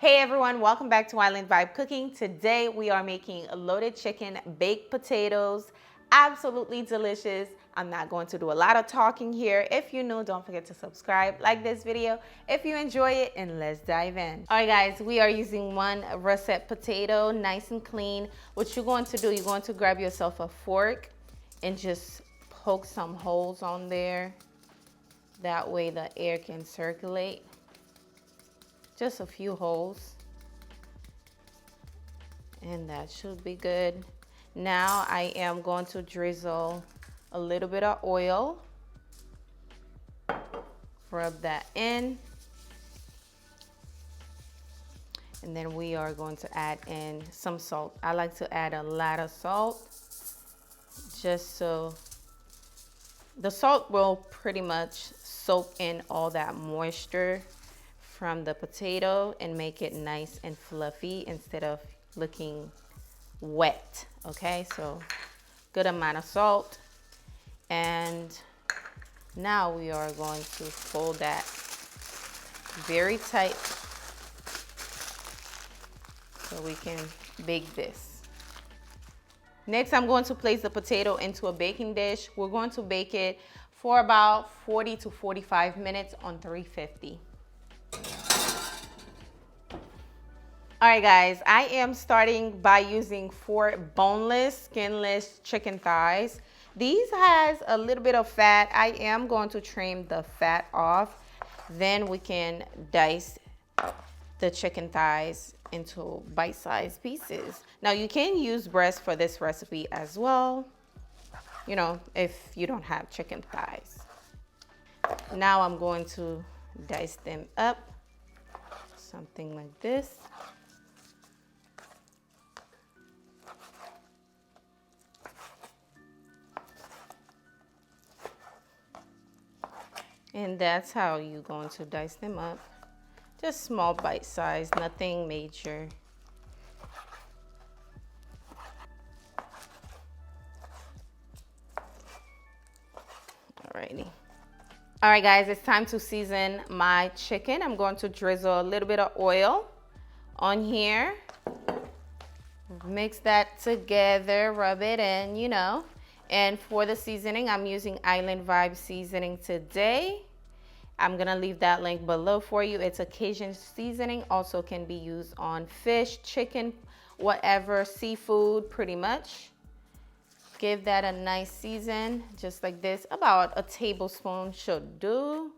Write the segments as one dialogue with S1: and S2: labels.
S1: Hey everyone, welcome back to Island Vibe Cooking. Today we are making loaded chicken baked potatoes. Absolutely delicious. I'm not going to do a lot of talking here. If you're new, don't forget to subscribe, like this video if you enjoy it, and let's dive in. All right guys, we are using one russet potato, nice and clean. What you're going to do, you're going to grab yourself a fork and just poke some holes on there. That way the air can circulate. Just a few holes, and that should be good. Now I am going to drizzle a little bit of oil, rub that in, and then we are going to add in some salt. I like to add a lot of salt just so the salt will pretty much soak in all that moisture from the potato and make it nice and fluffy instead of looking wet. Okay, so good amount of salt. And now we are going to fold that very tight so we can bake this. Next, I'm going to place the potato into a baking dish. We're going to bake it for about 40 to 45 minutes on 350. All right guys, I am starting by using 4 boneless, skinless chicken thighs. These has a little bit of fat. I am going to trim the fat off. Then we can dice the chicken thighs into bite-sized pieces. Now you can use breast for this recipe as well, you know, if you don't have chicken thighs. Now I'm going to dice them up, something like this. And that's how you're going to dice them up. Just small bite size, nothing major. Alrighty. All right guys, it's time to season my chicken. I'm going to drizzle a little bit of oil on here. Mix that together, rub it in, you know. And for the seasoning, I'm using Island Vibe seasoning today. I'm gonna leave that link below for you. It's a Cajun seasoning, also can be used on fish, chicken, whatever, seafood, pretty much. Give that a nice season, just like this. About a tablespoon should do.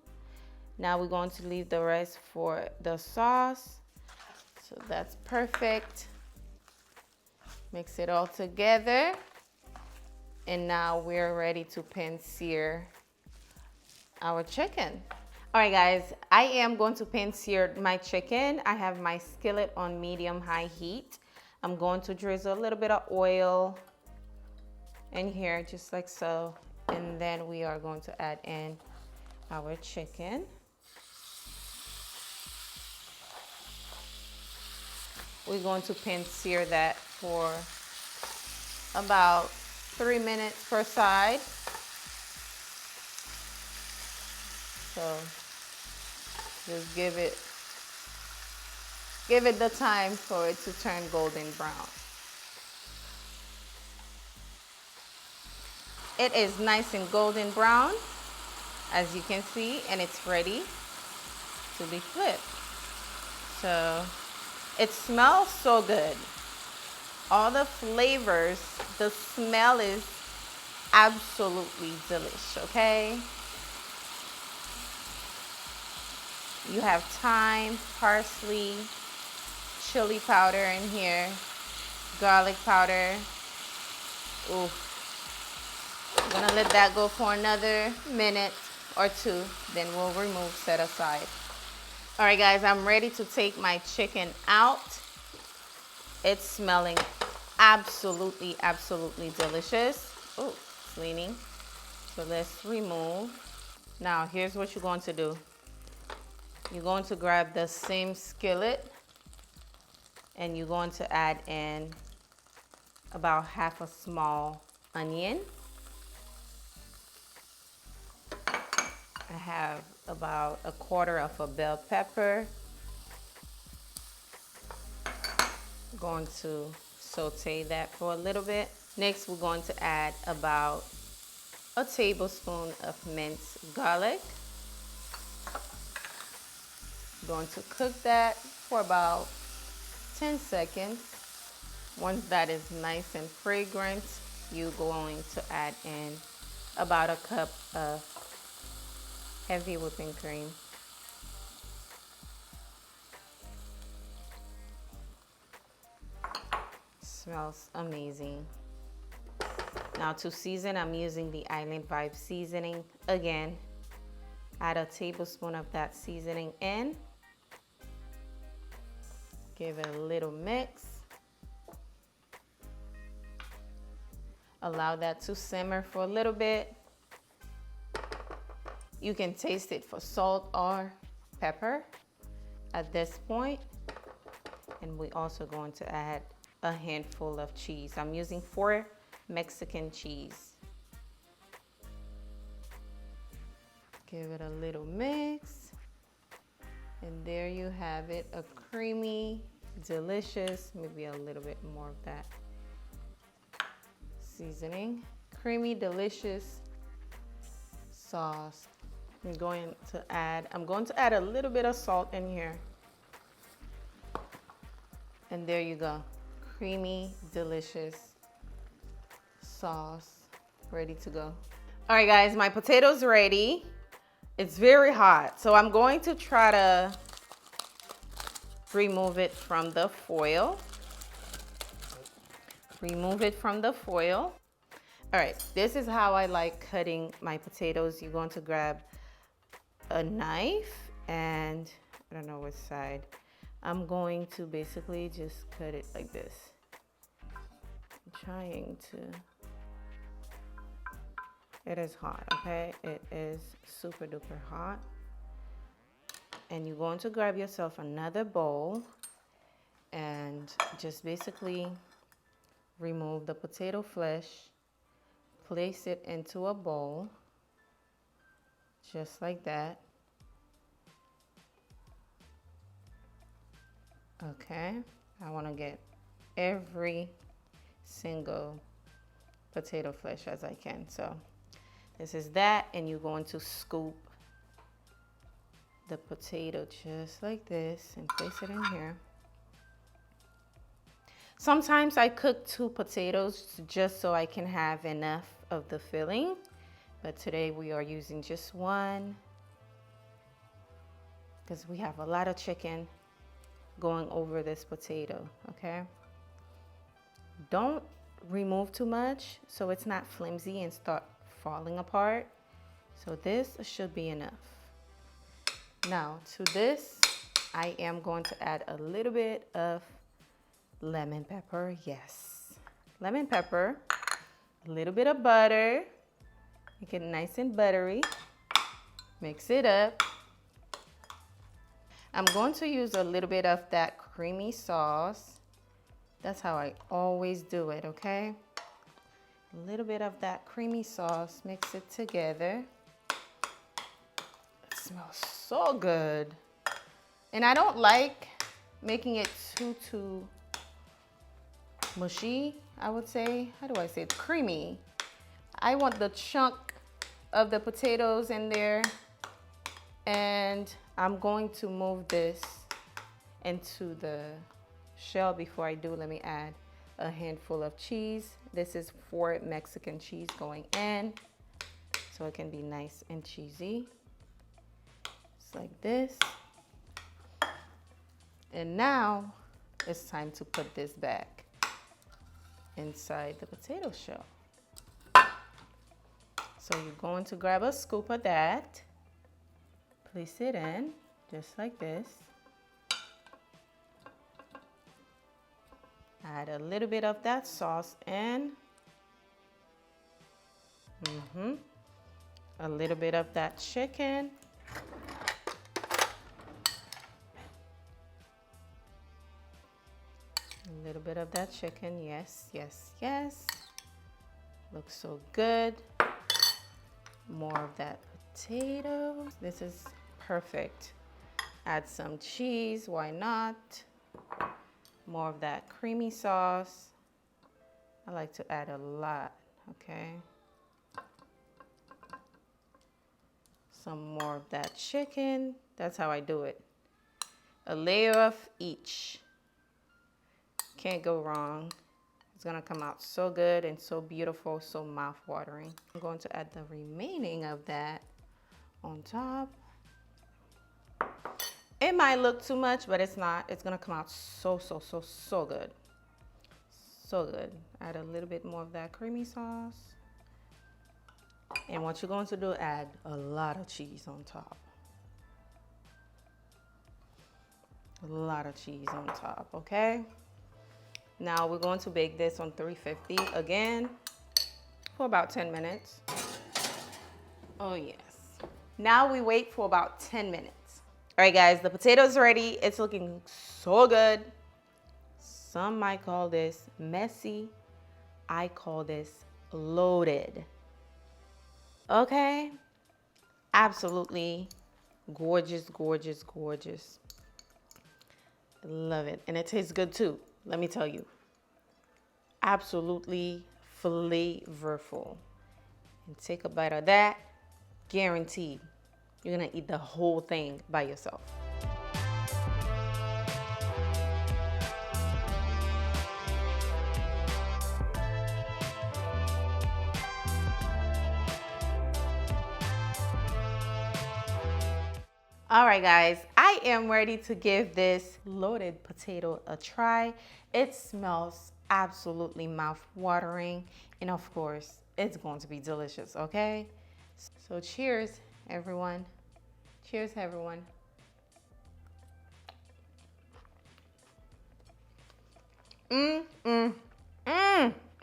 S1: Now we're going to leave the rest for the sauce. So that's perfect. Mix it all together. And now we're ready to pan sear our chicken. All right guys, I am going to pan sear my chicken. I have my skillet on medium-high heat. I'm going to drizzle a little bit of oil in here, just like so. And then we are going to add in our chicken. We're going to pan sear that for about 3 minutes per side. So just give it the time for it to turn golden brown. It is nice and golden brown, as you can see, and it's ready to be flipped. So it smells so good. All the flavors, the smell is absolutely delish, okay? You have thyme, parsley, chili powder in here, garlic powder. Ooh. I'm gonna let that go for another minute or two, then we'll remove, set aside. All right guys, I'm ready to take my chicken out. It's smelling absolutely, absolutely delicious. Oh, it's leaning. So let's remove. Now here's what you're going to do. You're going to grab the same skillet and you're going to add in about half a small onion. I have about a quarter of a bell pepper. Going to saute that for a little bit. Next, we're going to add about a tablespoon of minced garlic. Going to cook that for about 10 seconds. Once that is nice and fragrant, you're going to add in about a cup of heavy whipping cream. Smells amazing. Now to season, I'm using the Island Vibe seasoning. Again, add a tablespoon of that seasoning in. Give it a little mix. Allow that to simmer for a little bit. You can taste it for salt or pepper at this point. And we're also going to add a handful of cheese. I'm using 4 Mexican cheese. Give it a little mix. And there you have it, a creamy, delicious, maybe a little bit more of that seasoning. Creamy, delicious sauce. I'm going to add a little bit of salt in here. And there you go. Creamy, delicious sauce ready to go. All right, guys, my potatoes ready. It's very hot, so I'm going to try to remove it from the foil. Remove it from the foil. All right, this is how I like cutting my potatoes. You're going to grab a knife and I don't know which side. I'm going to basically just cut it like this. I'm trying to. It is hot, okay? It is super duper hot. And you're going to grab yourself another bowl and just basically remove the potato flesh, place it into a bowl, just like that. Okay, I want to get every single potato flesh as I can. So this is that, and you're going to scoop the potato just like this and place it in here. Sometimes I cook 2 potatoes just so I can have enough of the filling, but today we are using just 1 because we have a lot of chicken going over this potato, okay? Don't remove too much so it's not flimsy and start falling apart. So this should be enough. Now to this, I am going to add a little bit of lemon pepper. Yes, lemon pepper, a little bit of butter. Make it nice and buttery. Mix it up. I'm going to use a little bit of that creamy sauce. That's how I always do it, okay? A little bit of that creamy sauce, mix it together. It smells so good. And I don't like making it too mushy, I would say. How do I say it? Creamy. I want the chunk of the potatoes in there. And I'm going to move this into the shell. Before I do, let me add a handful of cheese. This is 4 Mexican cheese going in, so it can be nice and cheesy. Just like this. And now it's time to put this back inside the potato shell. So you're going to grab a scoop of that, place it in just like this. Add a little bit of that sauce in. A little bit of that chicken. A little bit of that chicken. Yes, yes, yes. Looks so good. More of that potato. This is perfect. Add some cheese, why not? More of that creamy sauce. I like to add a lot, okay? Some more of that chicken. That's how I do it. A layer of each. Can't go wrong. It's gonna come out so good and so beautiful, so mouth-watering. I'm going to add the remaining of that on top. It might look too much, but it's not. It's gonna come out so good. So good. Add a little bit more of that creamy sauce. And what you're going to do, add a lot of cheese on top. A lot of cheese on top, okay? Now we're going to bake this on 350 again for about 10 minutes. Oh yes. Now we wait for about 10 minutes. All right guys, the potato's ready. It's looking so good. Some might call this messy. I call this loaded. Okay? Absolutely gorgeous, gorgeous, gorgeous. Love it. And it tastes good too. Let me tell you, absolutely flavorful. And take a bite of that, guaranteed. You're gonna eat the whole thing by yourself. All right, guys, I am ready to give this loaded potato a try. It smells absolutely mouth-watering, and of course, it's going to be delicious, okay? So cheers, everyone. Cheers, everyone.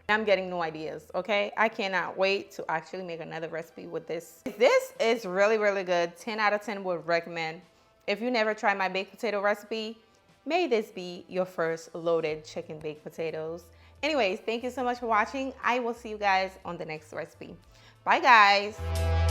S1: I'm getting new ideas, okay? I cannot wait to actually make another recipe with this. This is really, really good. 10 out of 10 would recommend. If you never tried my baked potato recipe, may this be your first loaded chicken baked potatoes. Anyways, thank you so much for watching. I will see you guys on the next recipe. Bye, guys.